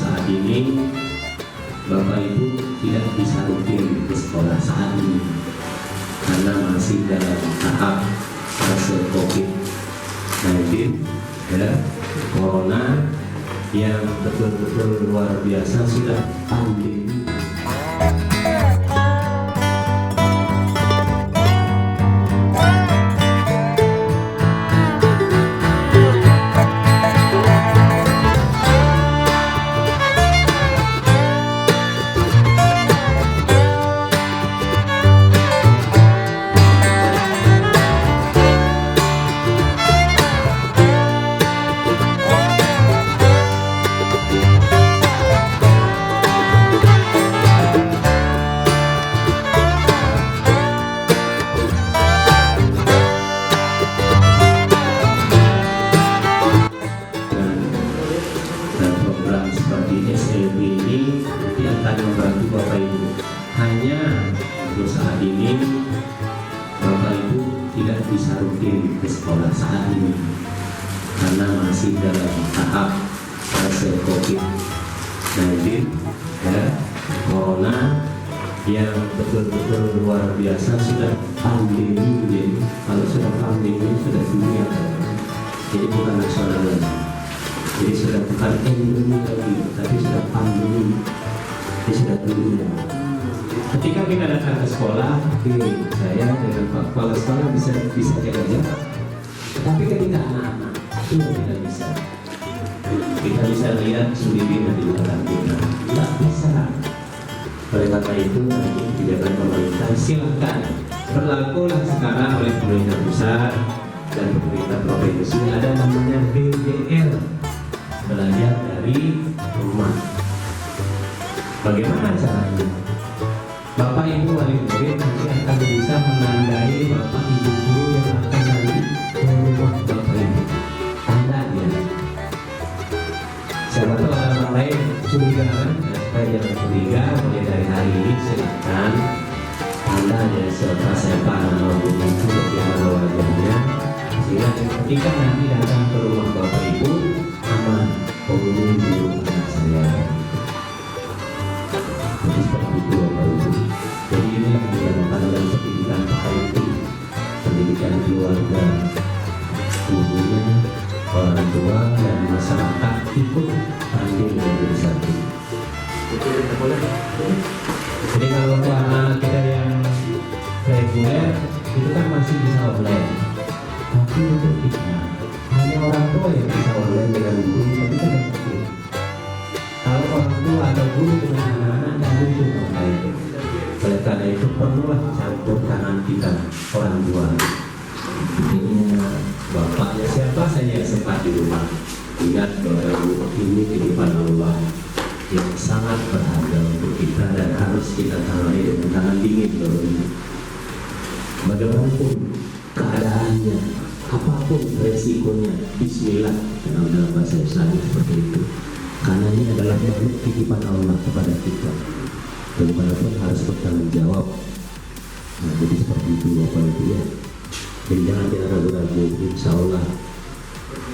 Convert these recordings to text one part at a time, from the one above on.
saat ini Bapak Ibu tidak bisa rutin ke sekolah saat ini karena masih dalam tahap fase COVID-19 ya, Corona yang betul-betul luar biasa, sudah pandemi. Hanya untuk saat ini Bapak Ibu tidak bisa rutin ke sekolah saat ini karena masih dalam tahap fase COVID-19 ya, Corona yang betul-betul luar biasa, sudah pandemi. Jadi kalau sudah pandemi sudah dunia, jadi bukan nasional lagi, jadi sudah bukan endemi lagi, tapi sudah pandemi, jadi sudah dunia. Ketika kita datang ke sekolah, saya dengan Pak Kepala Sekolah bisa jaga jarak. Tapi ketika anak-anak itu tidak bisa. Kita bisa lihat sendiri di belakang kita, tidak bisa. Oleh karena itu, nanti kebijakan pemerintah silakan berlakulah sekarang oleh pemerintah pusat dan pemerintah provinsi, ada namanya BDR, belajar dari rumah. Bagaimana caranya? Bapak Ibu wali murid nanti akan bisa menandai Bapak Ibu guru yang akan nanti ke rumah Bapak Ibu. Tandanya. Siapa tahu ada orang lain curiga kan? Supaya jangan curiga, mulai dari hari ini silakan tandanya siapa nama guru itu bagaimana wajahnya, sehingga ketika nanti datang ke rumah Bapak Ibu aman, guru anak saya. Jadi seperti itu Bapak Ibu. Jadi ini yang dinamakan dalam pendidikan PKIP, pendidikan keluarga, gurunya, orang tua dan masyarakat ikut andil menjadi satu. Jadi kalau untuk anak kita yang reguler itu kan masih bisa online, tapi untuk kita hanya orang tua yang bisa online dengan guru, tapi kan penting. Kalau orang tua atau guru dengan anak-anak dan mungkin online. Oleh karena itu perlulah campur tangan kita orang tua. Artinya bapaknya siapa saja sempat di rumah. Ingat bahwa ini titipan Allah yang sangat berharga untuk kita dan harus kita tangani dengan tangan dingin. Bagaimanapun keadaannya, apapun resikonya, Bismillah dalam bahasa Islam seperti itu. Karena ini adalah makhluk titipan Allah kepada kita. Bagaimanapun harus bertanggung jawab. Nah, jadi seperti itu Bapak Ibu ya. Dan jangan ragu-ragu, insya Allah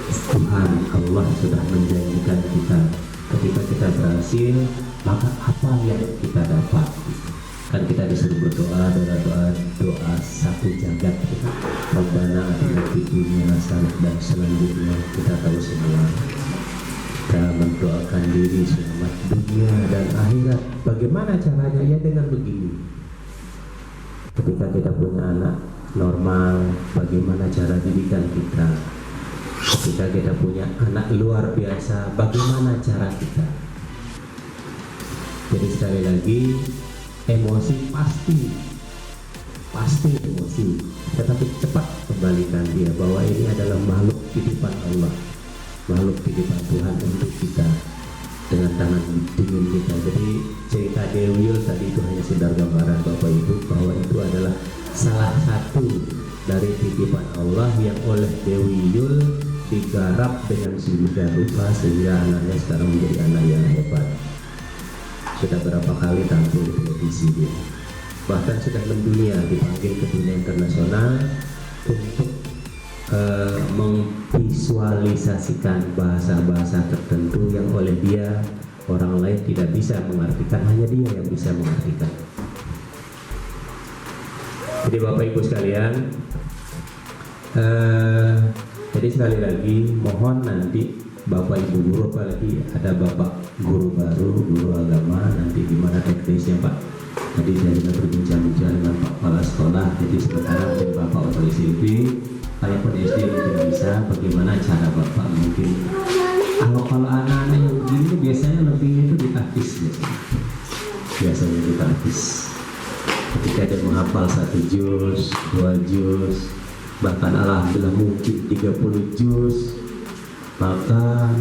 Tuhan Allah sudah menjanjikan kita ketika kita berhasil, maka apa yang kita dapat? Kan kita disuruh berdoa, doa satu jagat kita. Rabbana atina fid dunya hasanah, dan selanjutnya kita tahu semua. Kita mendoakan diri selamat dunia dan akhirat. Bagaimana caranya? Ya dengan begini. Ketika kita punya anak normal, bagaimana cara didikan kita? Ketika kita punya anak luar biasa, bagaimana cara kita? Jadi sekali lagi, emosi pasti emosi, tetapi cepat kembalikan dia bahwa ini adalah makhluk titipan Allah, makhluk titipan Tuhan untuk kita, dengan tangan dingin kita. Jadi cerita Dewi Yul tadi itu hanya sekedar gambaran Bapak Ibu, bahwa itu adalah salah satu dari titipan Allah yang oleh Dewi Yul digarap dengan sedemikian rupa sehingga anaknya sekarang menjadi anak yang hebat. Sudah berapa kali tampil di televisi dia, bahkan sudah mendunia, dipanggil ke dunia internasional untuk memvisualisasikan bahasa-bahasa tertentu yang oleh dia orang lain tidak bisa mengartikan, hanya dia yang bisa mengartikan. Jadi Bapak Ibu sekalian, jadi sekali lagi mohon nanti Bapak Ibu guru, apalagi ada Bapak guru baru, guru agama, nanti gimana teknisnya Pak. Tadi saya sudah berbincang-bincang dengan Pak Kepala Sekolah, jadi sementara mungkin Bapak Bapak SMP, kalaupun SD mungkin bisa, bagaimana cara Bapak mungkin. Kalau anak-anak yang begini biasanya lebihnya itu ditahfiz biasanya ditahfiz. Ketika dia menghafal 1 juz, 2 juz, bahkan alhamdulillah mungkin 30 juz, maka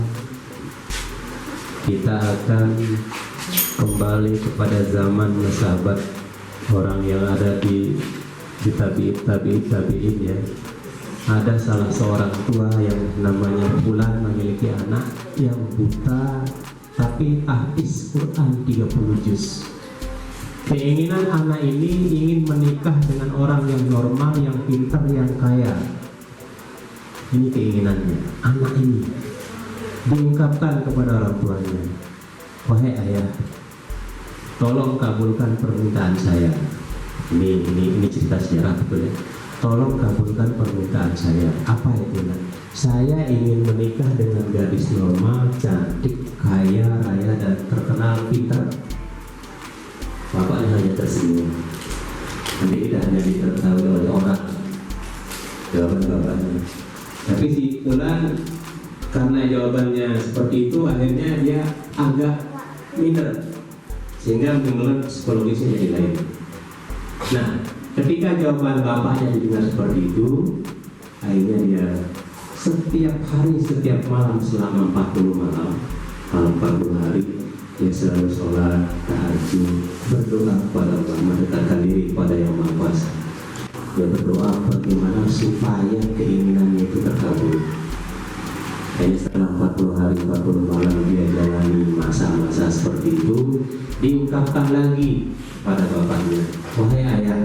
kita akan kembali kepada zaman sahabat orang yang ada di tabi'in ya. Ada salah seorang tua yang namanya Fulan memiliki anak yang buta tapi tahfiz Quran 30 juz. Keinginan anak ini ingin menikah dengan orang yang normal, yang pintar, yang kaya. Ini keinginannya. Anak ini diungkapkan kepada orang tuanya, wahai ayah, tolong kabulkan permintaan saya. Ini cerita sejarah betul ya. Tolong kabulkan permintaan saya. Apa itu? Saya ingin menikah dengan gadis normal, cantik, kaya raya dan terkenal pintar. Bapaknya hanya tersenyum. Nanti tidak hanya diketahui oleh orang jawaban bapaknya. Tapi si Fulan karena jawabannya seperti itu, akhirnya dia agak minder, sehingga menimbulkan psikologisnya jadi lain. Nah, ketika jawaban bapaknya didengar seperti itu, akhirnya dia setiap hari, setiap malam selama 40 malam, 40 hari, dia selalu sholat, tahajud, berdoa kepada Allah, mendekatkan diri kepada Yang Maha Kuasa. Dia berdoa bagaimana supaya keinginannya itu terkabul. Hanya setelah 40 hari, 40 malam dia jalani masa-masa seperti itu, diungkapkan lagi pada bapaknya, wahai ayah,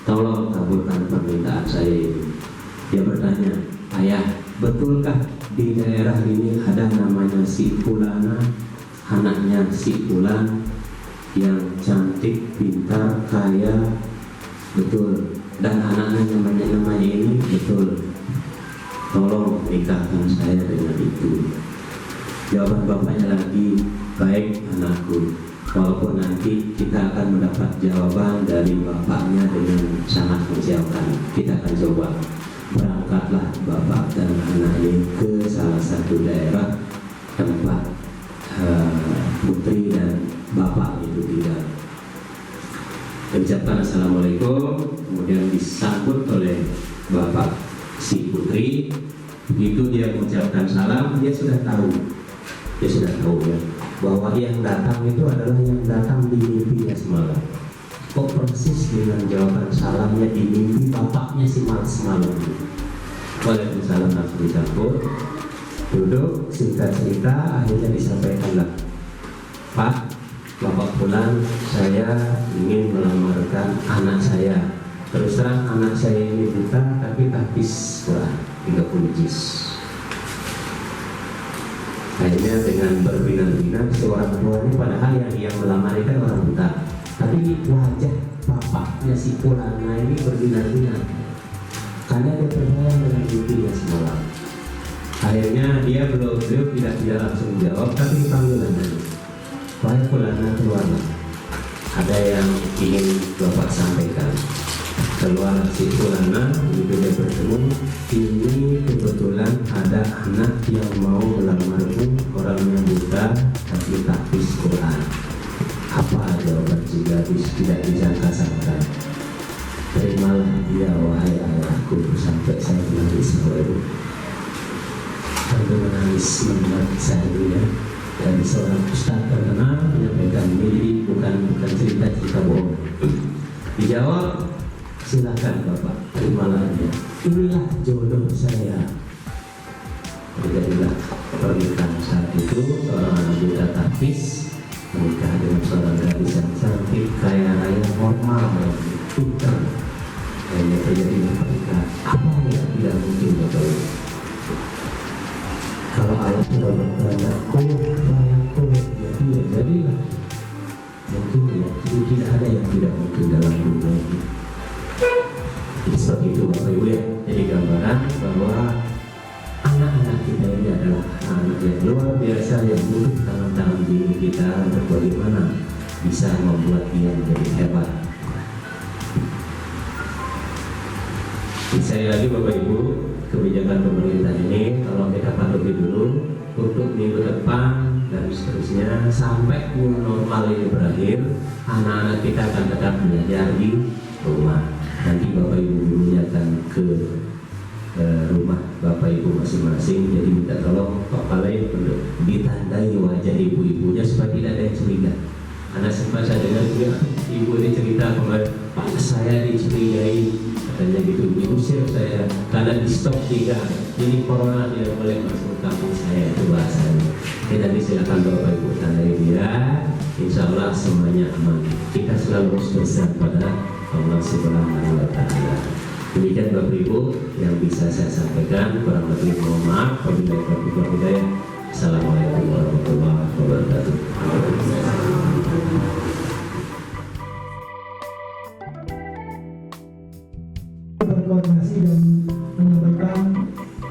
tolong kabulkan permintaan saya ini. Dia bertanya, ayah, betulkah di daerah ini ada namanya si Fulana, anaknya si Fulan yang cantik, pintar, kaya? Betul. Dan anaknya namanya ini? Betul. Tolong nikahkan saya dengan itu. Jawaban bapaknya lagi, baik anakku, walaupun nanti kita akan mendapat jawaban dari bapaknya dengan sangat menjauhkan. Kita akan coba. Berangkatlah bapak dan anak ini ke salah satu daerah tempat putri dan bapak itu tidak. Diucapkan assalamualaikum, kemudian disambut oleh bapak si putri. Begitu dia mengucapkan salam, dia sudah tahu ya, bahwa yang datang itu adalah yang datang di mimpinya semalam. Kok persis dengan jawaban salamnya di mimpi bapaknya semalam. Waalaikumsalam, langsung disambut, duduk, singkat cerita, akhirnya disampaikanlah, Pak, Bapak Fulan, saya ingin melamarkan anak saya. Terus terang anak saya ini buta tapi tahfiz Quran 30 juz. Akhirnya dengan berbinar-binar seorang tua ini, padahal yang melamar itu orang buta, tapi wajah bapaknya si Fulana ini berbinar-binar karena dia percaya dengan mimpinya semalam. Akhirnya beliau tidak langsung jawab, tapi panggilan lagi, wahai Fulana, keluarlah, ada yang ingin bapak sampaikan. Keluar si Fulana, begitu dia bertemu, ini kebetulan ada anak yang mau melamarmu, orangnya buta tapi tahfiz Quran. Apa jawaban juga tidak disangka-sangka. Terimalah dia wahai ayahku, sampai saya menangis sampai menangis mendengar kisah itu ya, dari seorang ustaz terkenal menyampaikan ini bukan cerita bohong. Dijawab, silakan bapak, terimalah dia. Inilah jodoh saya. Terjadilah pernikahan saat itu, seorang anak buta tahfiz menikah dengan seorang gadis yang cantik, kaya raya, normal, pintar. Hanya terjadilah pernikahan. Apa yang tidak mungkin bapak ibu? Kalau Allah sudah berkehendak, jadilah mungkin ya, jadi tidak ada yang tidak mungkin dalam dunia ini. Jadi seperti itu Bapak Ibu ya. Jadi gambaran bahwa anak-anak kita ini adalah anak yang luar biasa yang duduk tangan-tangan diri kita untuk bagaimana bisa membuat dia menjadi hebat. Saya lagi Bapak Ibu, kebijakan pemerintah ini kalau kita patuhi dulu untuk minggu depan dan seterusnya sampai new normal ini berakhir, anak-anak kita akan tetap belajar di rumah. Nanti Bapak Ibu gurunya akan ke rumah Bapak Ibu masing-masing. Jadi minta tolong Pak Palai untuk ditandai wajah ibu-ibunya supaya tidak ada yang curiga. Karena sempat saya dengar juga ibu ini cerita bahwa Pak saya dicurigai, katanya gitu, diusir saya karena di stop 3, jadi corona tidak boleh masuk kampung saya, itu bahasanya. Jadi nanti silakan Bapak Ibu tandai dia, insya Allah semuanya aman. Kita selalu harus berserah pada Allah Subhanahu wa Ta'ala. Demikian Bapak Ibu yang bisa saya sampaikan, kurang lebih mohon maaf. Wabillahi taufiq wal hidayah. Assalamualaikum warahmatullahi wabarakatuh. Berkoordinasi dan menyampaikan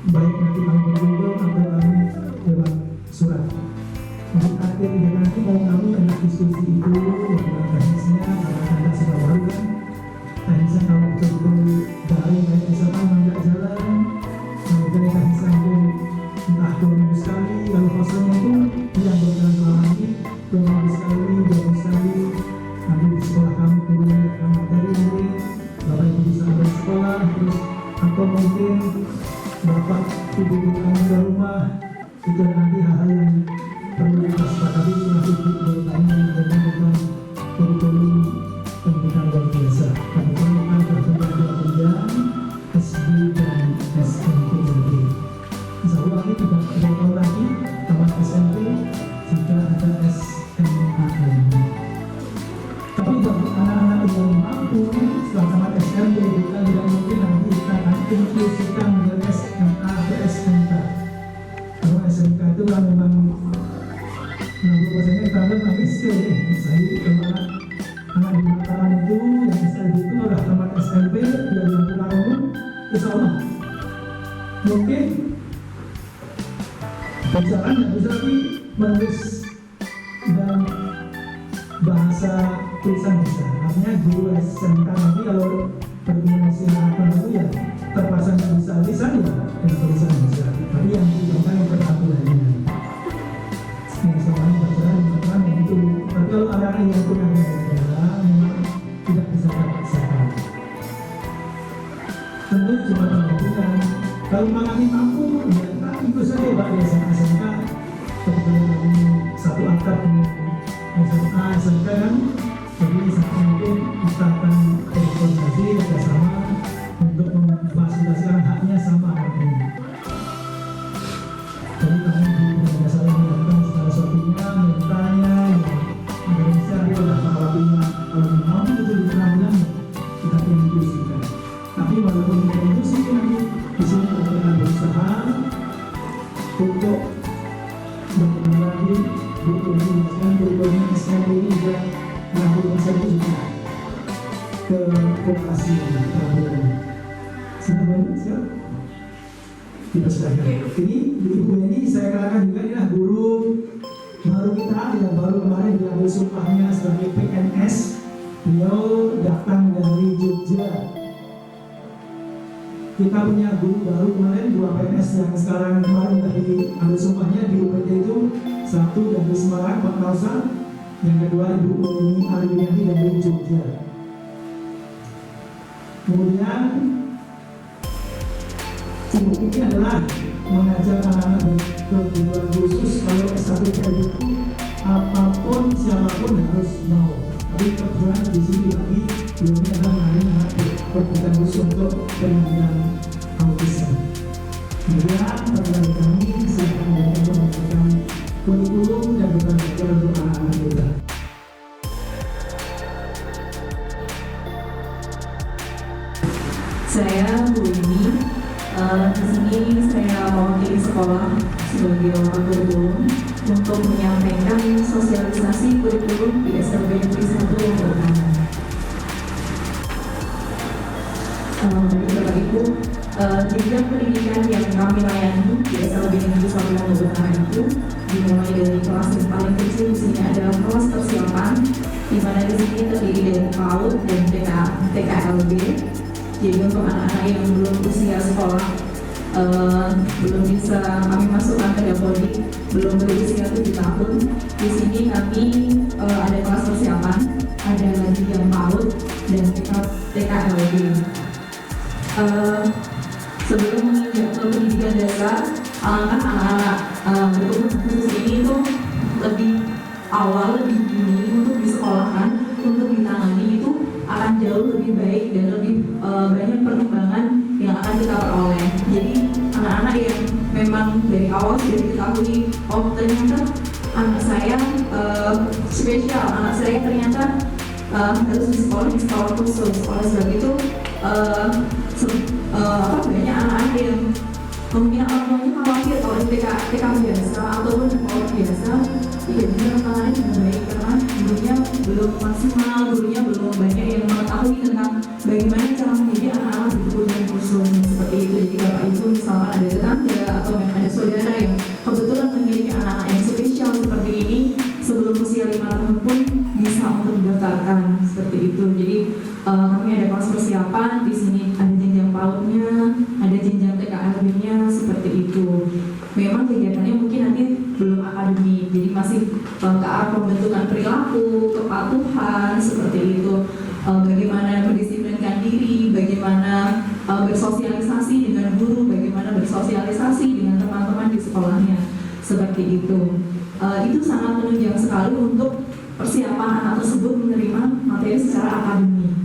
baik nanti kami berkunjung atau kami lewat surat. Untuk akhir dan nanti mau kami ada diskusi itu dengan teknisnya karena Anda sudah baru kan. Teknisnya kalau betul-betul dari baik SMA nggak jalan, kemudian teknisnya mungkin entah 2 minggu sekali, kalau faselnya itu yang berjalan selama ini 2 minggu sekali, 2 minggu sekali. Nanti di sekolah kami guru yang materi mungkin Bapak Ibu bisa ada sekolah, terus atau mungkin Bapak Ibu kami ke rumah, itu nanti hal-hal yang perlu kita sepakati masih bertanya tentang kurikulum pendidikan luar biasa. Kemudian kita sudah 2 jenjang SD dan SMP lagi. Insya Allah ini tidak ada tahun lagi tamat SMP jika ada SMA. Tapi bagi anak-anak yang mampu setelah tamat SMP kita tidak mungkin nanti kita akan inklusikan menjadi SMA atau SMK. Kalau SMK itu kan memang 60% kita lihat lagi skill ya. Saya kalau anak di Mataram itu yang SMP itu adalah tamat SMP dia yang pulang insya Allah mungkin bicaraan yang bisa menulis dan bahasa tulisan bisa. Artinya guru SMK nanti kalau berkomunikasi dengan itu ya terpasang bisa lisan ya dan tulisan bisa. Tapi yang digunakan yang peraturannya yang soalnya bacaan yang itu. Tapi kalau anak-anak yang punya negara memang tidak bisa terpaksakan. Tentu cuma kemungkinan. Kalau mengalami mampu, ya kita ikut saja Pak di SMK. Kebetulan lagi satu akad dengan SMA, SMK kan. Jadi sangat mungkin kita akan berkoordinasi bersama untuk memfasilitasikan haknya sama ini. Jadi kami tidak salah melakukan segala sesuatunya, mintanya, Indonesia itu adalah paralatinya. Kalau mampu itu di penampilan kita inklusikan. Tapi walaupun kita inklusikan nanti di sini kita akan berusaha untuk berkembang lagi, berkomunikasi berbagai SMP ini juga melakukan satu juga ke vokasi peraturan. Sampai siap? Kita sudah ini Ibu ini saya katakan juga inilah guru baru kita yang baru kemarin diambil sumpahnya sebagai PNS. Beliau datang dari Jogja. Kita punya guru baru kemarin 2 PNS yang sekarang kemarin tadi ambil sumpahnya di UPT itu, satu dari Semarang Pak Kausan, yang kedua Ibu Uni Arwiyati dari Jogja. Kemudian Ibu ini adalah mengajar anak-anak berkebutuhan khusus. Kalau S1 itu apapun siapapun harus mau. Tapi kebetulan di sini lagi belum ada anak berkebutuhan khusus untuk penyandang autism. Kemudian pertanyaan kami silakan memberikan kurikulum dan belajar untuk anak-anak kita. Saya Bu Ini. Di sini saya mewakili sekolah sebagai wakil guru untuk menyampaikan sosialisasi kurikulum di SLB Negeri 1 Lombok Utara. Bapak Ibu, jenjang pendidikan yang kami layani di SLB Negeri 1 Lombok Utara itu dimulai dari kelas yang paling kecil. Di sini ada kelas persiapan, di mana di sini terdiri dari PAUD dan TKLB. Jadi untuk anak-anak yang belum usia sekolah, belum bisa kami masukkan ke Dapodi, belum berusia 7 tahun. Di sini kami ada kelas persiapan, ada lagi yang PAUD dan TKLB. Sebelum menginjak ke pendidikan dasar, alangkah anak-anak berkebutuhan khusus ini itu lebih awal, lebih dini untuk disekolahkan, untuk ditangani itu akan jauh lebih baik dan lebih banyak perkembangan yang akan kita peroleh. Jadi anak-anak yang memang dari awal sudah diketahui, oh ternyata anak saya spesial, anak saya ternyata harus di sekolah khusus. Oleh sebab itu banyak anak-anak yang mungkin orang tuanya khawatir kalau TK biasa ataupun sekolah biasa tidak bisa menangani dengan baik karena gurunya belum maksimal, gurunya belum banyak yang mengetahui tentang bagaimana cara mendidik anak-anak berkebutuhan khusus seperti itu. Jadi Bapak Ibu misalkan ada tetangga atau ada saudara yang kebetulan memiliki anak-anak yang spesial seperti ini, sebelum usia 5 tahun pun bisa untuk didaftarkan seperti itu. Jadi kami ada kelas persiapan, di sini ada jenjang PAUD-nya, ada jenjang TKLB-nya seperti itu. Memang kegiatannya mungkin nanti belum akademik, jadi masih ke arah pembentukan perilaku, kepatuhan seperti itu. Bagaimana mendisiplinkan diri, bagaimana bersosialisasi dengan guru, bagaimana bersosialisasi dengan teman-teman di sekolahnya seperti itu. Itu sangat menunjang sekali untuk persiapan anak tersebut menerima materi secara akademik.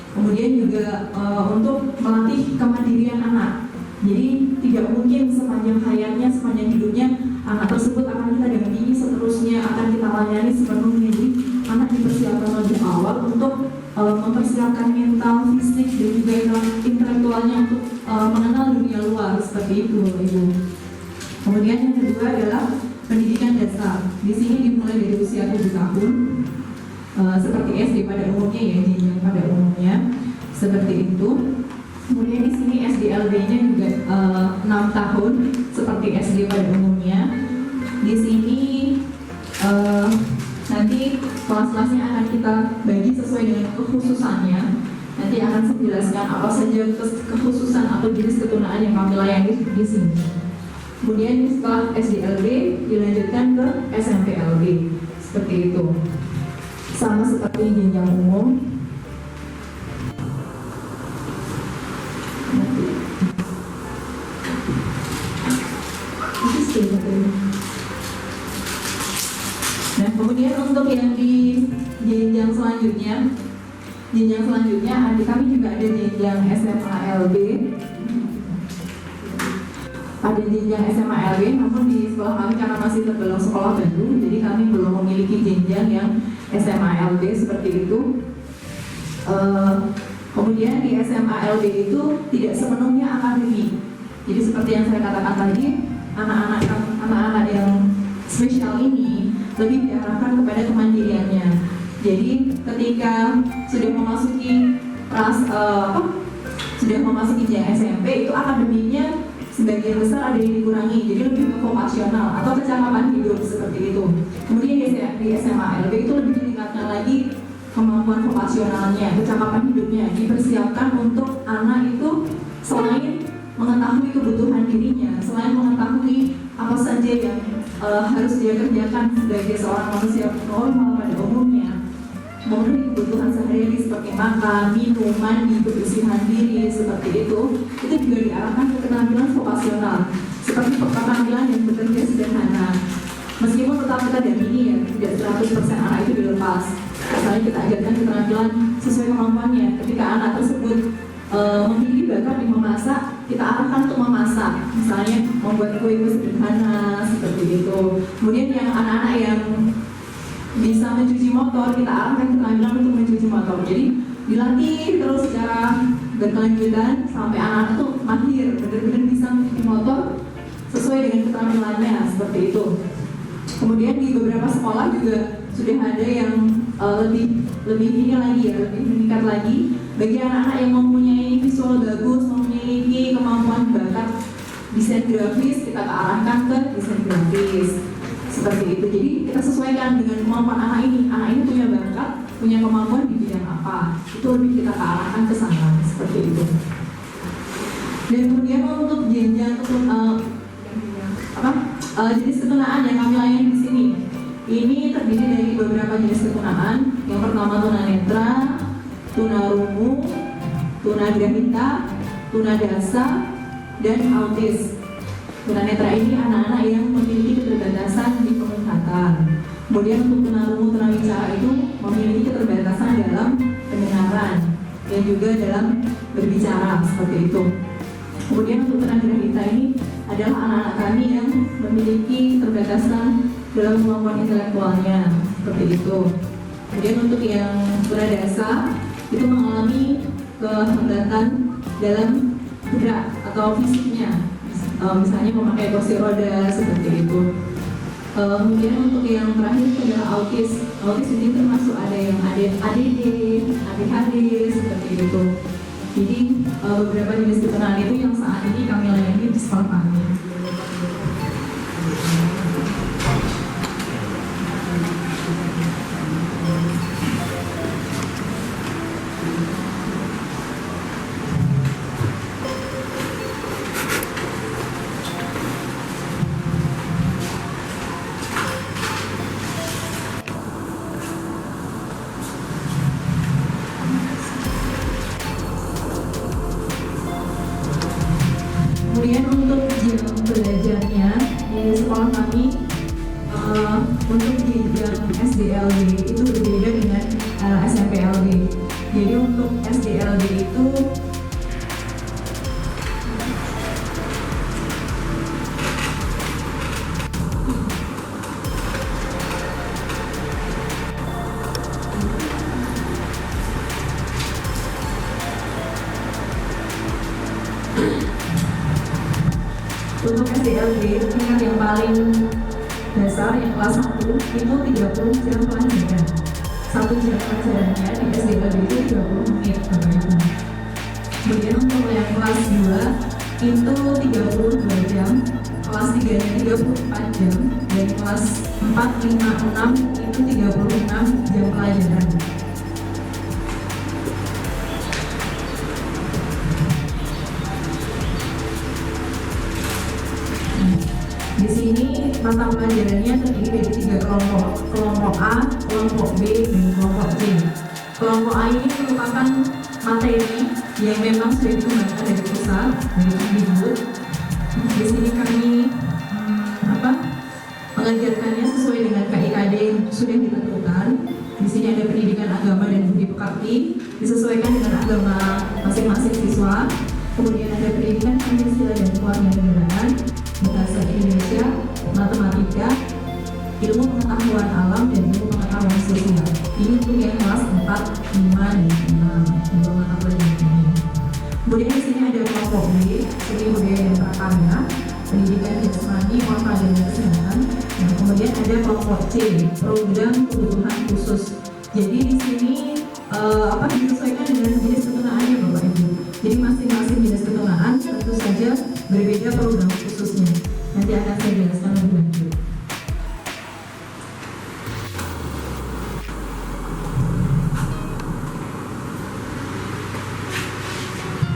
Kemudian juga untuk melatih kemandirian anak. Jadi tidak mungkin sepanjang hayatnya, sepanjang hidupnya anak tersebut akan kita dampingi seterusnya, akan kita layani sepenuhnya. Jadi anak dipersiapkan lebih awal untuk mempersiapkan mental, fisik dan juga intelektualnya untuk mengenal dunia luar seperti itu, Ibu. Kemudian yang kedua adalah pendidikan dasar. Di sini dimulai dari usia 7 tahun. Seperti SD pada umumnya ya, jenjang pada umumnya seperti itu. Kemudian di sini SDLB-nya juga 6 tahun seperti SD pada umumnya. Di sini nanti kelas-kelasnya akan kita bagi sesuai dengan kekhususannya. Nanti akan saya jelaskan apa saja kekhususan atau jenis ketunaan yang kami layani di sini. Kemudian setelah SDLB dilanjutkan ke SMPLB seperti itu. Sama seperti jenjang umum. Nah, kemudian untuk yang di jenjang selanjutnya kami juga ada jenjang SMALB. Ada jenjang SMALB, namun di sekolah kami karena masih tergolong sekolah baru, jadi kami belum memiliki jenjang yang SMALB seperti itu. Kemudian di SMALB itu tidak sepenuhnya akademik. Jadi seperti yang saya katakan tadi, anak-anak yang spesial ini lebih diarahkan kepada kemandiriannya. Jadi ketika sudah memasuki jenjang SMP itu akademiknya sebagian besar ada yang dikurangi, jadi lebih ke vokasional atau kecakapan hidup seperti itu. Kemudian di SMALB itu lebih ditingkatkan lagi kemampuan vokasionalnya, kecakapan hidupnya, dipersiapkan untuk anak itu selain mengetahui kebutuhan dirinya, selain mengetahui apa saja yang harus dia kerjakan sebagai seorang manusia normal pada umumnya, memenuhi kebutuhan sehari-hari seperti makan, minum, mandi, kebersihan diri seperti itu juga diarahkan ke keterampilan vokasional seperti keterampilan yang bekerja sederhana. Meskipun tetap kita dampingi ya, tidak 100% anak itu dilepas. Misalnya kita ajarkan keterampilan sesuai kemampuannya. Ketika anak tersebut memiliki bakat di memasak, kita arahkan untuk memasak. Misalnya membuat kue-kue sederhana seperti itu. Kemudian yang anak-anak yang bisa mencuci motor, kita arahkan keterampilan untuk mencuci motor. Jadi dilatih terus secara berkelanjutan sampai anak-anak itu mahir, benar-benar bisa mencuci motor sesuai dengan keterampilannya seperti itu. Kemudian di beberapa sekolah juga sudah ada yang lebih ini lagi ya, lebih meningkat lagi bagi anak-anak yang mempunyai visual bagus, memiliki kemampuan bakat desain grafis, kita arahkan ke desain grafis seperti itu. Jadi kita sesuaikan dengan kemampuan anak ini. Anak ini punya bakat, punya kemampuan di bidang apa, itu lebih kita arahkan ke sana seperti itu. Dan kemudian untuk jenjang jenis ketunaan yang kami layani di sini, ini terdiri dari beberapa jenis ketunaan. Yang pertama tunanetra, tunarungu, tunagrahita, tunadasa, dan autis. Tunanetra ini anak-anak yang memiliki keterbatasan di penglihatan. Kemudian untuk tunarungu, tunawicara itu memiliki keterbatasan dalam pendengaran dan juga dalam berbicara seperti itu. Kemudian untuk tunagrahita ini adalah anak-anak kami yang memiliki keterbatasan dalam kemampuan intelektualnya seperti itu. Kemudian untuk yang tunadasa itu mengalami kehambatan dalam gerak atau fisiknya, misalnya memakai kursi roda seperti itu. Kemudian untuk yang terakhir adalah autis. Autis ini termasuk ada yang ADD, ADHD seperti itu. Jadi beberapa jenis ketunaan itu yang saat ini kami layani di sekolah kami. Kemudian untuk jam belajarnya di sekolah kami untuk jenjang SDLB itu berbeda dengan SMPLB. Jadi untuk SDLB itu untuk SDLB tingkat yang paling dasar yang kelas 1 itu 30 jam pelajaran. Satu jam pelajarannya di SDLB itu 30 menit Bapak Ibu. Kemudian untuk yang kelas 2 itu 32 jam, kelas 3 nya 34 jam, dan kelas 4, 5, 6 itu 36 jam pelajaran. Di sini mata pelajarannya terdiri dari 3 kelompok, kelompok A, kelompok B, dan kelompok C. Kelompok A ini merupakan materi yang memang sudah dikembangkan dari pusat, dari Kemdikbud. Di sini kami mengajarkannya sesuai dengan KIKD yang sudah ditentukan. Di sini ada pendidikan agama dan budi pekerti disesuaikan dengan agama masing-masing siswa. Kemudian ada pendidikan Pancasila dan kewarganegaraan, bahasa Indonesia, matematika, ilmu pengetahuan alam, dan ilmu pengetahuan sosial. Ini untuk yang kelas 4, 5, dan 6 dua mata pelajaran ini. Kemudian di sini ada kelompok B, seni budaya dan prakarya, pendidikan jasmani, olahraga dan kesehatan. Nah, kemudian ada kelompok C, program kebutuhan khusus. Jadi di sini disesuaikan dengan jenis ketunaannya Bapak Ibu. Jadi masing-masing jenis ketunaan tentu saja berbeda program khususnya. Nanti akan saya jelaskan lebih lanjut.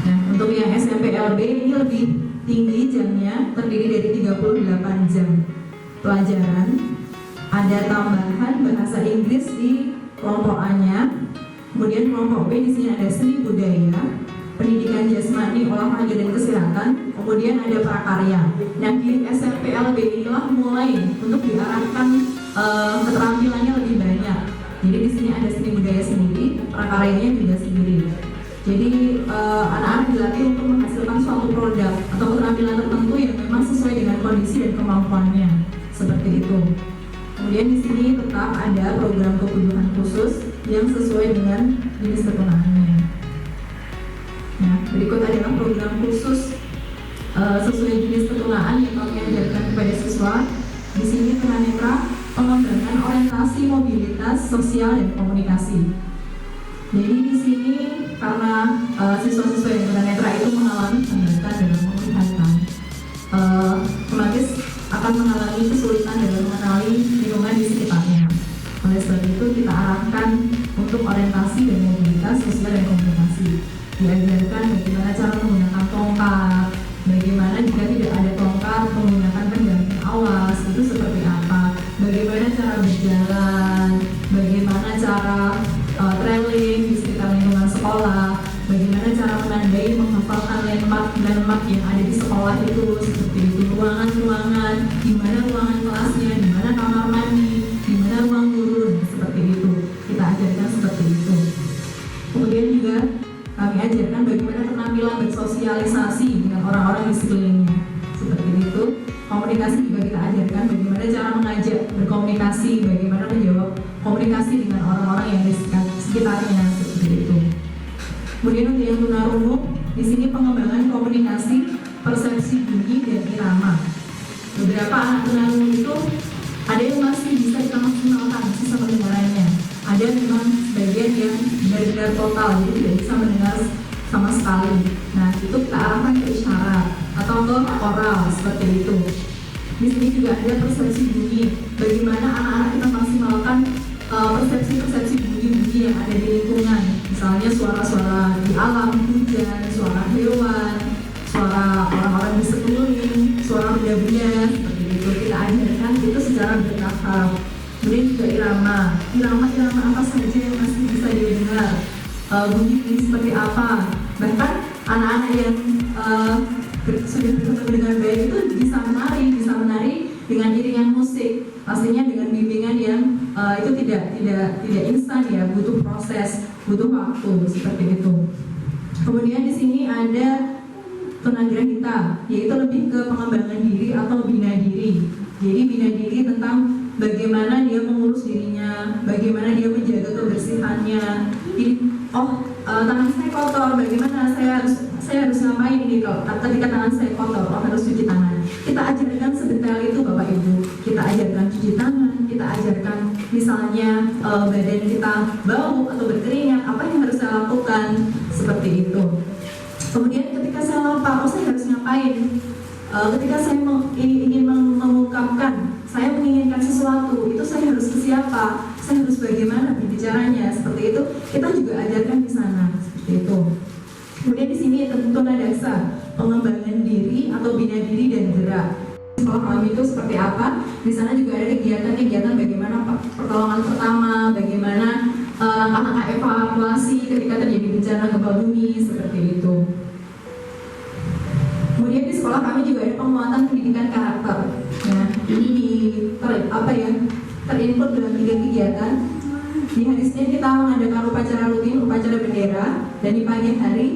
Nah, untuk yang SMPLB ini lebih tinggi jamnya, terdiri dari 38 jam pelajaran. Ada tambahan bahasa Inggris di kelompok A-nya. Kemudian kelompok B di sini ada seni budaya, pendidikan jasmani, olahraga dan kesehatan. Kemudian ada prakarya. Nah, di SMPLB inilah mulai untuk diarahkan keterampilannya lebih banyak. Jadi di sini ada seni budaya sendiri, prakaryanya juga sendiri. Jadi anak-anak dilatih untuk menghasilkan suatu produk atau keterampilan tertentu yang memang sesuai dengan kondisi dan kemampuannya, seperti itu. Kemudian di sini tetap ada program kebutuhan khusus yang sesuai dengan jenis ketunaannya. Nah, berikut adalah program khusus sesuai jenis ketunaan yang kami ajarkan kepada siswa. Di sini tunanetra mobilitas sosial dan komunikasi. Jadi di sini karena siswa-siswa yang tunanetra itu mengalami hambatan dalam penglihatan, otomatis akan mengalami kesulitan dalam mengenali lingkungan di sekitarnya. Oleh sebab itu kita arahkan untuk orientasi dan mobilitas sosial dan komunikasi. Diajarkan bagaimana cara menggunakan tongkat, bagaimana jika tidak ada tongkat menggunakan pendamping awas itu seperti apa, bagaimana cara berjalan, bagaimana cara trailing di sekitar lingkungan sekolah, bagaimana cara menandai menghafalkan landmark yang ada di sekolah itu, seperti itu ruangan-ruangan, di mana ruangan kelasnya, di mana kamar mandi, di mana ruang guru, seperti itu kita ajarkan seperti itu. Kemudian juga kami ajarkan bagaimana keterampilan bersosialisasi dengan orang-orang di sekelilingnya, seperti itu. Komunikasi juga kita ajarkan bagaimana cara mengajak berkomunikasi, bagaimana menjawab komunikasi dengan orang-orang yang di sekitarnya, seperti itu. Kemudian untuk yang tunarungu, di sini pengembangan komunikasi, persepsi bunyi dan irama. Beberapa anak tunarungu itu ada yang masih bisa kita maksimalkan sisa pendengarannya, ada memang sebagian yang benar-benar total, jadi tidak bisa mendengar sama sekali. Nah itu kita arahkan ke isyarat atau ke oral seperti itu. Di sini juga ada persepsi bunyi, bagaimana anak-anak kita maksimalkan persepsi bunyi-bunyi yang ada di lingkungan, misalnya suara-suara di alam, hujan, suara hewan, suara orang-orang di sekeliling, suara benda-benda, seperti itu kita ajarkan itu secara bertahap. Kemudian juga irama apa saja yang masih bisa didengar, bunyi seperti apa, bahkan anak-anak yang sudah bertemu dengan baik itu bisa menari dengan iringan musik, pastinya dengan bimbingan yang itu tidak instan ya, butuh proses, butuh waktu, seperti itu. Kemudian di sini ada tunagrahita, yaitu lebih ke pengembangan diri atau bina diri. Jadi bina diri tentang bagaimana dia mengurus dirinya, bagaimana dia menjaga kebersihannya. Tangan saya kotor, bagaimana saya harus ngapain ini kalau ketika tangan saya kotor, harus cuci tangan. Kita ajarkan sedetail itu Bapak Ibu. Kita ajarkan cuci tangan, kita ajarkan misalnya badan kita bau atau berkeringat, apa yang harus saya lakukan, seperti itu. Kemudian ketika saya lapar, saya harus ngapain? Ketika saya ingin mengungkapkan, saya menginginkan sesuatu, itu saya harus ke siapa? Saya harus bagaimana berbicaranya? Seperti itu, kita juga ajarkan di sana, seperti itu. Kemudian di sini tentu nadaksa, pengembangan diri atau bina diri dan gerak. Sekolah kami itu seperti apa? Di sana juga ada kegiatan-kegiatan bagaimana pertolongan pertama, bagaimana langkah-langkah evakuasi ketika terjadi bencana gempa bumi, seperti itu. Kemudian di sekolah kami juga ada penguatan pendidikan karakter. Nah, ini terinput dalam 3 kegiatan. Di hari Senin kita mengadakan upacara rutin, upacara bendera, dan di pagi hari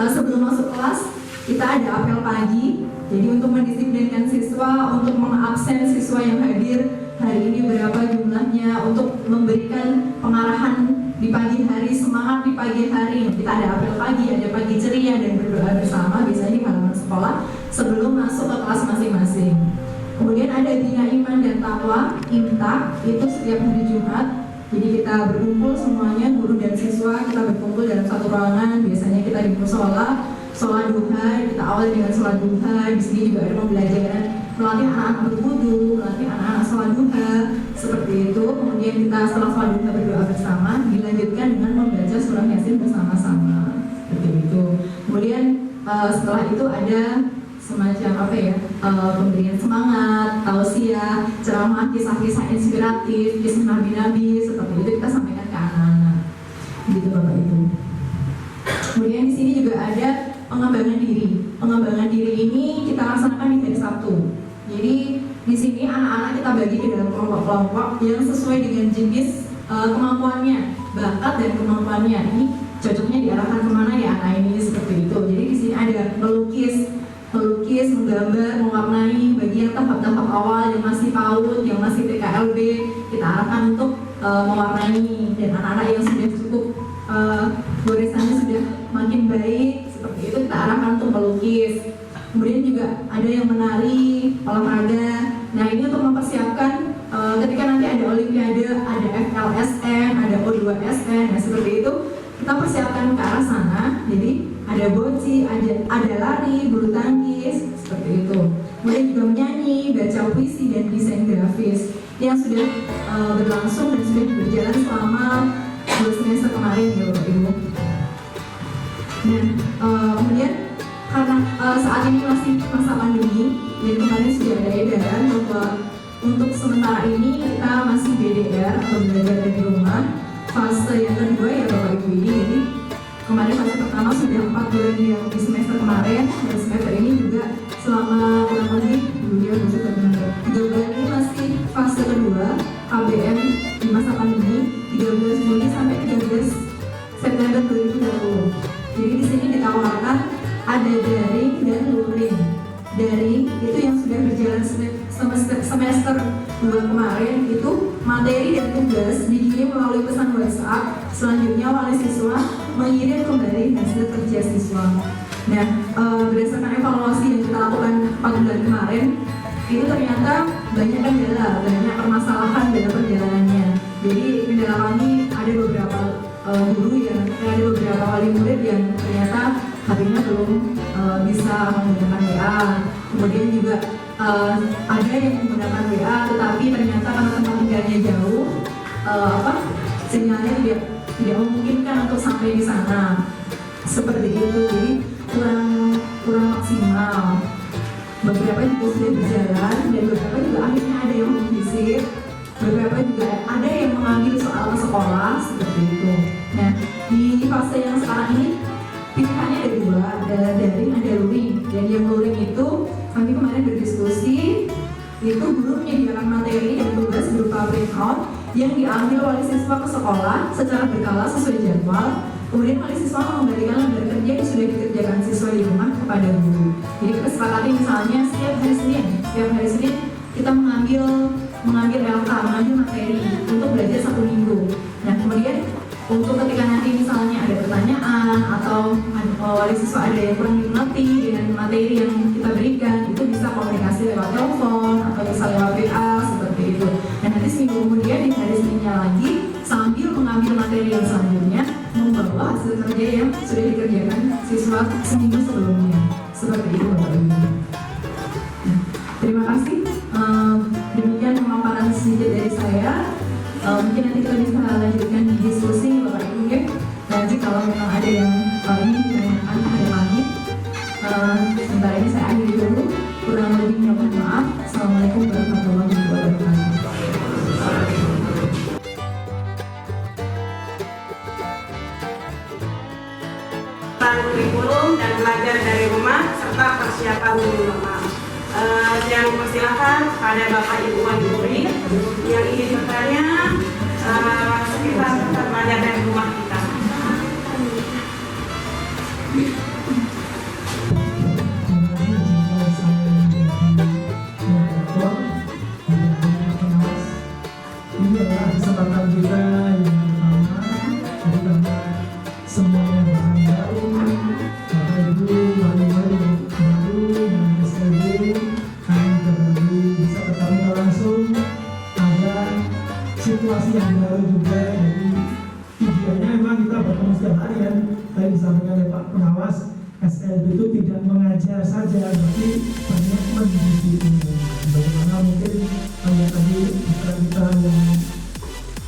sebelum masuk kelas kita ada apel pagi. Jadi untuk mendisiplinkan siswa, untuk mengabsen siswa yang hadir hari ini berapa jumlahnya, untuk memberikan pengarahan di pagi hari, semangat di pagi hari. Kita ada apel pagi, ada pagi ceria dan berdoa bersama biasanya di halaman sekolah sebelum masuk ke kelas masing-masing. Kemudian ada bina iman dan takwa, imtak, itu setiap hari Jumat. Jadi kita berkumpul semuanya, guru dan siswa, kita berkumpul dalam satu ruangan. Biasanya kita di musola, sholat duha, kita awali dengan sholat duha. Di sini juga ada pembelajaran melatih anak-anak berwudu, melatih anak-anak sholat duha, seperti itu. Kemudian kita setelah sholat duha berdoa bersama, dilanjutkan dengan membaca surah Yasin bersama-sama, seperti itu. Kemudian setelah itu ada semacam pemberian semangat, tausiah, ceramah, kisah-kisah inspiratif, kisah nabi-nabi, seperti itu kita sampaikan ke anak-anak, gitu Bapak Ibu. Kemudian di sini juga ada pengembangan diri. Pengembangan diri ini kita laksanakan di hari Sabtu. Jadi di sini anak-anak kita bagi ke dalam kelompok-kelompok yang sesuai dengan jenis kemampuannya, bakat dan kemampuannya. Ini cocoknya diarahkan kemana ya anak ini, seperti itu. Jadi di sini ada melukis, menggambar, mewarnai. Bagi yang tahap-tahap awal yang masih PAUD, yang masih TKLB, kita arahkan untuk mewarnai. Dan anak-anak yang sudah cukup goresannya sudah makin baik, seperti itu kita arahkan untuk melukis. Kemudian juga ada yang menari, olahraga. Nah ini untuk mempersiapkan ketika nanti ada olimpiade, ada FLS SN, nah seperti itu kita persiapkan ke arah sana. Jadi ada boci, ada lari, bulu tangkis, seperti itu. Kemudian juga menyanyi, baca puisi, dan desain grafis yang sudah berlangsung dan sudah berjalan selama 2 semester kemarin ya Bapak Ibu. Nah, kemudian karena saat ini masih masa pandemi dan kemarin sudah ada edaran bahwa untuk sementara ini kita masih BDR atau belajar dari rumah fase yang kedua ya Bapak Ibu ini. Jadi kemarin fase pertama sudah 4 bulan yang di semester kemarin, dan semester ini juga selama kurang lebih 3 bulan ini masih fase kedua KBM di masa pandemi 13 Juli sampai 13 September 2020. Jadi di sini ditawarkan ada daring dan luring. Daring itu yang sudah berjalan semester 2 kemarin, itu materi dan tugas dikirim melalui pesan WhatsApp. Selanjutnya wali siswa mengirim kembali hasil kerja siswa. Nah, berdasarkan evaluasi yang kita lakukan 4 bulan kemarin, itu ternyata banyak kendala, banyak permasalahan dalam perjalanannya. Jadi kendala kami ada beberapa guru yang ada beberapa wali murid yang ternyata harinya belum bisa menggunakan WA. Kemudian juga ada yang menggunakan WA, tetapi ternyata karena tempat tinggalnya jauh, sinyalnya tidak memungkinkan untuk sampai di sana. Seperti itu, jadi kurang maksimal. Beberapa juga sudah berjalan dan beberapa juga akhirnya ada yang memvisit, beberapa juga ada yang mengambil soal ke sekolah, seperti itu. Nah, di fase yang sekarang ini pilihannya ada 2, ada daring, ada luring. Dan yang luring itu kami kemarin berdiskusi, itu guru menyediakan materi dan tugas berupa printout yang diambil wali siswa ke sekolah secara berkala sesuai jadwal. Kemudian wali siswa mengembalikan lembar kerja yang sudah dikerjakan siswa di rumah kepada guru. Jadi kita sepakati misalnya setiap hari Senin kita mengambil LK, mengambil materi untuk belajar 1 minggu. Nah, kemudian untuk ketika nanti misalnya ada pertanyaan atau wali siswa ada yang kurang dimengerti dengan materi yang kita berikan, itu bisa komunikasi lewat telepon atau bisa lewat WA, seperti itu. Dan nanti seminggu kemudian di hari Seninnya lagi sambil mengambil materi yang selanjutnya membawa hasil kerja yang sudah dikerjakan siswa seminggu sebelumnya, seperti itu Bapak Ibu. Nah, terima kasih. Demikian pemaparan sedikit dari saya. Mungkin nanti kita bisa lanjutkan diskusi Bapak Ibu ya. Nanti kalau memang ada yang ingin ditanyakan ada lagi. Sebentar ini saya akhiri dulu. Kurang lebihnya mohon maaf. Assalamualaikum warahmatullahi wabarakatuh. Kurikulum dan belajar dari rumah serta persiapan normal. Yang persilakan pada Bapak Ibu wali murid yang ingin bertanya sekitar belajar dari rumah kita. Ini adalah kesempatan kita yang pertama, jadi karena semuanya bahan baru, Bapak Ibu wali murid baru dan SLB, kami baru bisa ketemu langsung, ada situasi yang baru juga. Jadi idealnya memang kita bertemu setiap hari kan, tadi disampaikan oleh Pak Pengawas, SLB itu tidak mengajar saja, tapi banyak mendidik. Bagaimana mungkin kayak tadi kita yang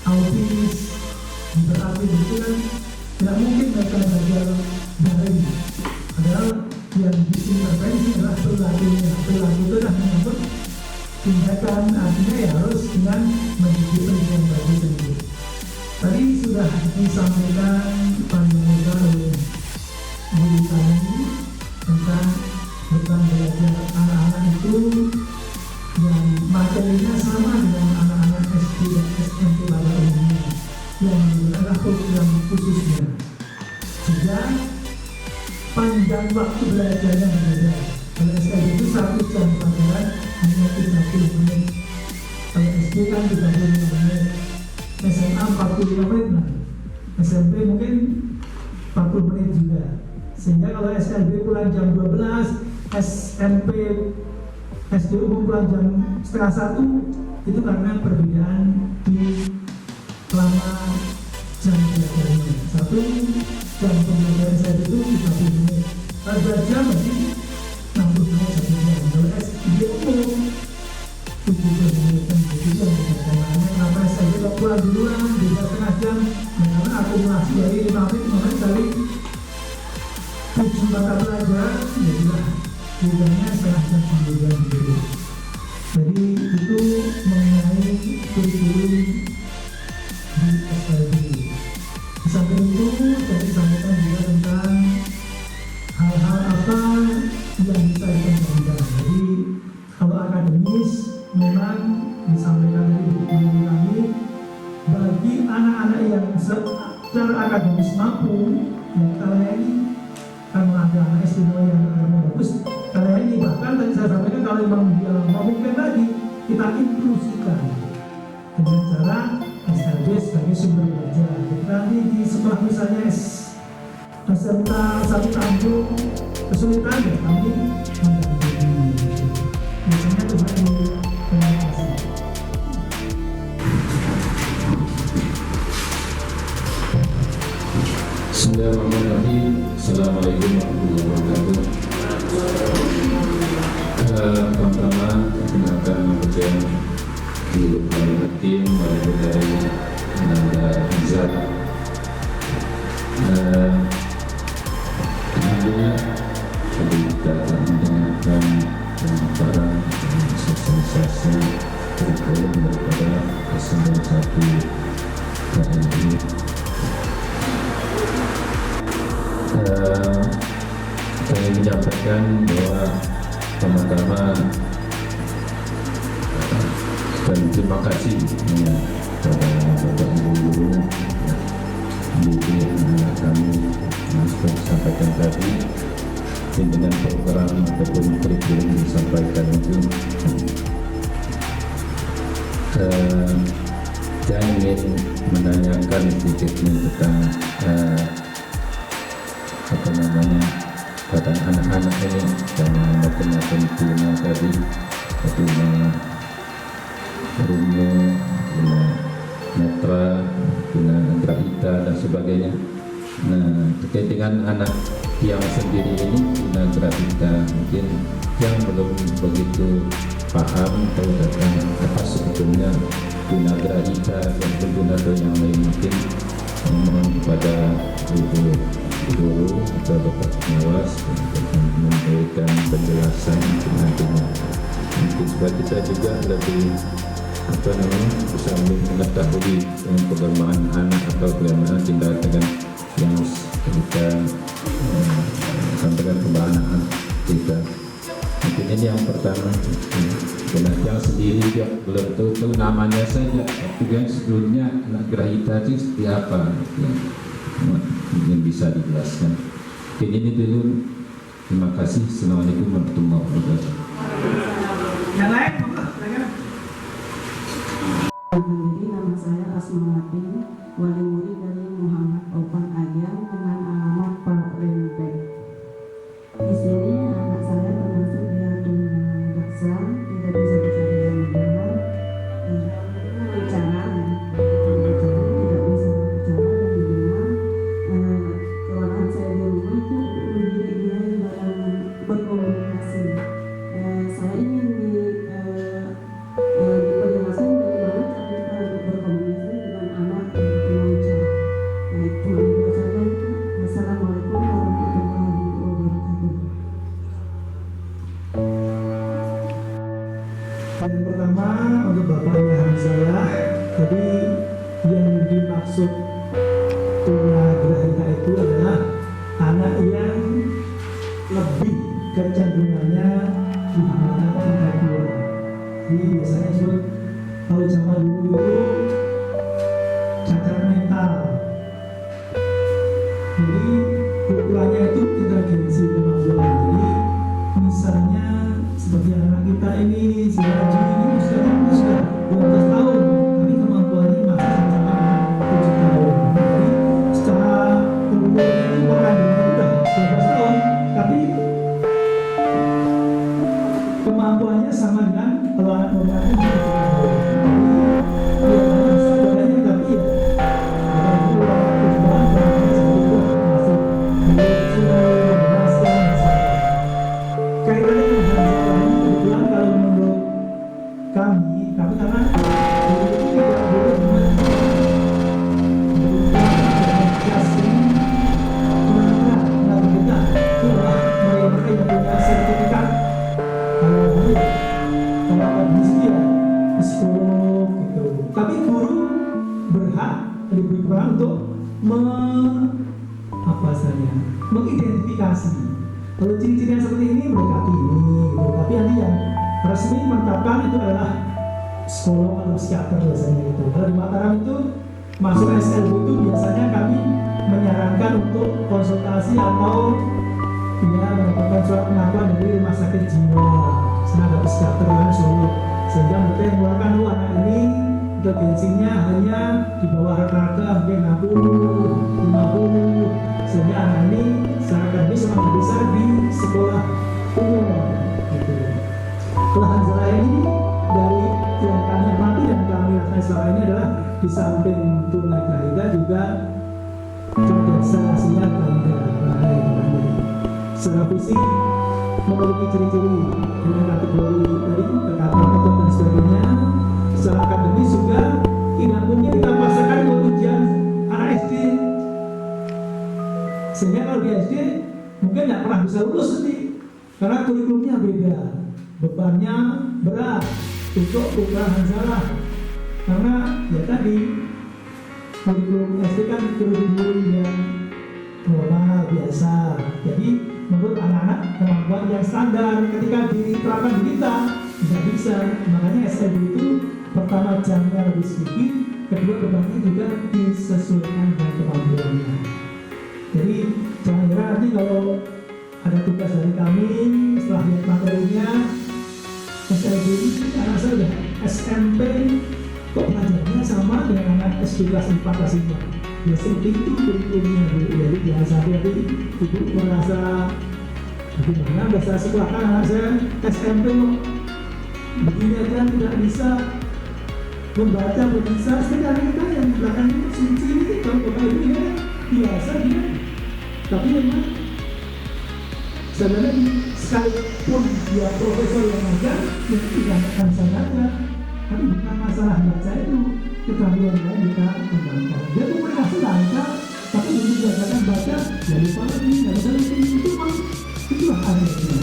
autis, berarti itu kan tidak mungkin mereka belajar daring. Padahal yang diintervensi adalah perilakunya. Perilaku itu adalah menyangkut tindakan, artinya ya harus dengan mendidik pendidikan bagus sendiri. Tadi sudah disampaikan pandangan oleh Bu Tani tentang belajar anak-anak itu yang materinya sama dengan anak-anak SD dan SMP pada umumnya, yang adalah program khususnya. Sehingga panjang waktu belajarnya berbeda. Kalau SLB itu 1 jam pelajaran hanya 30 menit. Kalau SD kan 35 menit. SMA 45 menit. SMP mungkin 40 menit juga. Sehingga kalau SLB pulang jam 12, SMP SD umum pulang jam setengah 1, itu karena perbedaan di lama jam belajarnya. Satu jam pembelajaran saya itu 30 menit. Pada jam berarti 60 menit satu jam. Kalau dia umum 70 menit dan itu yang dikatakan. Kenapa saya juga pulang duluan 3,5 jam? Karena akumulasi dari 5 menit kali 7 mata pelajaran, ya juga bedanya setengah jam kemudian gitu. Jadi itu mengenai kurikulum di SLB. Di samping itu tadi sampaikan juga tentang hal-hal apa yang bisa dikembangkan. Jadi kalau akademis memang disampaikan dari buku kami bagi anak-anak yang secara akademis mampu yang kita layani kan ada anak istimewa yang bagus kita layani. Bahkan tadi saya sampaikan kalau memang dia memungkinkan tadi kita inklusikan dengan cara SLB sebagai sumber belajar. Jadi nanti di sekolah misalnya peserta satu kampung kesulitan ya kami mendampingi. Biasanya itu di komunikasi. Bismillahirrahmanirrahim. Assalamualaikum warahmatullahi wabarakatuh. Pertama, perkenalkan nama saya Yuluk Hakim dari Nanda Izar. Alhamdulillah kami kita mendengarkan pemaparan sosialisasi kurikulum daripada S91 KMI. Saya menyampaikan bahwa pertama dan terima kasih kepada Bapak Ibu Guru didik anak kami yang sudah sampaikan tadi dengan program ataupun kurikulum yang disampaikan itu. Saya ingin menanyakan sedikit tentang pada anak-anak ini dan macam-macam tuna tadi, tuna rungu, tuna netra, tuna grafita dan sebagainya. Nah, terkait dengan anak yang sendiri ini tuna grafita mungkin yang belum begitu paham atau tentang apa sebetulnya tuna grafita dan tuna yang lain, mungkin mohon kepada ibu guru atau bapak pengawas untuk memberikan penjelasan nantinya. Mungkin supaya kita juga lebih bisa mengetahui perkembangan anak atau bagaimana tindakan yang kita sampaikan kepada anak kita. Mungkin ini yang pertama. Dan yang sendiri juga belum tahu namanya saja, tapi yang sebelumnya anak grahita itu seperti apa? Yang bisa dijelaskan. Oke, ini dulu. Terima kasih. Assalamualaikum warahmatullahi wabarakatuh. Yang lain, Jadi nama saya Asmawati, wali murid dari Muhammad Opan Ayam dengan alamat Pak Lembek. Di sini anak saya termasuk yang tunadaksa, tidak bisa bicara dengan benar, bicara, tidak bisa bicara dan didengar. Kewenangan saya di rumah itu mendidik dia dalam berkomunikasi. Saya ingin diperjelaskan bagaimana cara kita berkomunikasi dengan anak tunarungu. Cuma itu saja. Assalamualaikum warahmatullahi wabarakatuh. yang pertama untuk bapaknya Hamzah. Jadi yang dimaksud tunagrahita itu adalah anak yang lebih kecenderungannya dihambatan tingkat 2. Jadi biasanya disebut kalau zaman dulu itu cacat mental. Jadi ukurannya itu inteligensi kemampuan. Jadi misalnya seperti anak kita ini, si Raju ini sudah 12 tahun, tapi kemampuannya masih sama 7 tahun. Jadi secara umurnya itu kandungan sudah 12 tahun, tapi kemampuannya sama dengan kalau anak normalnya 7 tahun. Jadi untuk mengidentifikasi. Kalau ciri-ciri yang seperti ini mendekati ini, gitu. Tapi nanti yang resmi menetapkan itu adalah psikolog atau psikiater biasanya gitu. Kalau di Mataram itu masuk SLB itu biasanya kami menyarankan untuk konsultasi atau ya mendapatkan surat pengakuan dari rumah sakit jiwa. Sana ada psikiater kan Solo, sehingga mereka yang mengeluarkan anak ini intervensinya hanya di bawah rata-rata mungkin 60, 50, sehingga anak ini secara akademis memang bisa di sekolah umum gitu. Kalau Hanzala ini dari yang kami amati dan kami rasakan selama ini adalah di samping tunagrahita juga kebiasaan bangga secara fisik memiliki ciri-ciri dengan kategori tadi kekerasan dan sebagainya. Secara akademis juga tidak mungkin kita paksakan untuk ujian anak SD, sehingga kalau di SD mungkin tidak pernah bisa lulus nanti karena kurikulumnya beda, bebannya berat untuk ukuran Hanzala karena ya tadi kurikulum SD kan kurikulum yang normal biasa. Jadi menurut anak-anak kemampuan yang standar ketika diterapkan di kita tidak bisa. Makanya SLB itu pertama jamnya lebih sedikit, kedua bebannya juga disesuaikan dengan kemampuannya. Jadi jangan kira nanti kalau ada tugas dari kami setelah lihat materinya SLB ini anak saya udah SMP kok pelajarannya sama dengan anak SD kelas 4 kelas 5. Ya seperti itu kurikulumnya. Jadi jangan sampai nanti ibu merasa bagaimana bahasa sekolah kan anak saya SMP kok begini aja tidak bisa membaca, bisa. Sedangkan kita yang di belakang itu suci ini kalau bapak ibu ya biasa dia. Tapi memang sebenarnya sekalipun dia profesor yang ngajar ya tidak akan saja. Tapi bukan masalah baca itu, keterampilan lain kita kembangkan. Dia komunikasi lancar, tapi begitu diajarkan baca ya lupa lagi, nggak bisa lagi. Itulah adanya.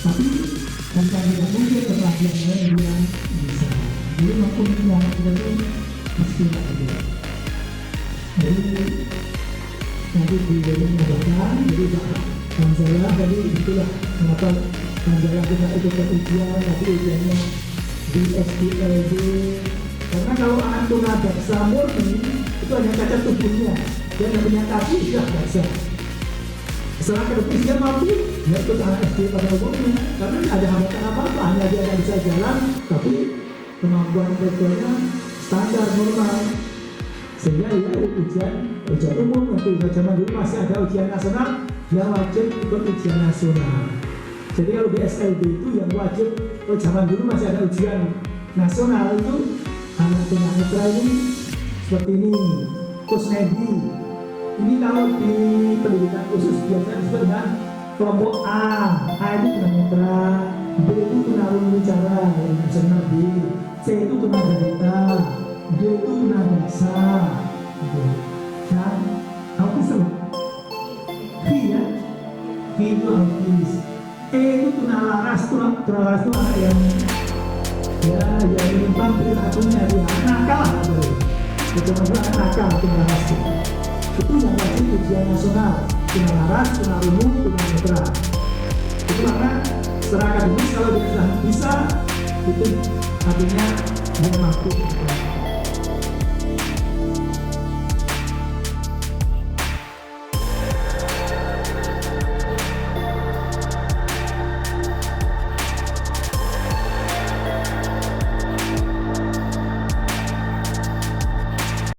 Tapi dan tidak mungkin keterampilan lain yang bisa. Jadi maupun yang kita itu mesti ada. Jadi nanti di dalam menambahkan, jadi Hanzala tadi itulah kenapa Hanzala kita ikutkan ujian, tapi ujiannya di SDLB. Karena kalau anak tunadaksa murni itu hanya cacat tubuhnya, dia tidak punya kaki sudah daksa. Setelah akademis dia mampu, dia ikut anak SD pada umumnya, karena tidak ada hambatan apa-apa, hanya dia tidak bisa jalan, tapi kemampuan intelektualnya standar normal. Sehingga dia ujian umum, nanti zaman dulu masih ada ujian nasional, dia wajib ikut ujian nasional. Jadi kalau di SLB itu yang wajib, kalau zaman dulu masih ada ujian nasional itu anak tunanetra ini seperti ini, Kusnedi. Ini kalau di pendidikan khusus biasa disebut dengan kelompok A itu tunanetra, B itu tunarungu-wicara yang nasional B, C itu tunagrahita, D itu tunadaksa, dan autism, V ya, V itu autis, E itu tunalaras. Tunalaras itu anak yang ya yang menyimpang perilakunya dia nakal lah boleh. Betul-betul anak nakal tunalaras itu yang wajib ujian nasional. Tunalaras, tunarungu, tunanetra. Itu karena secara akademis kalau dia sudah bisa itu artinya dia mampu.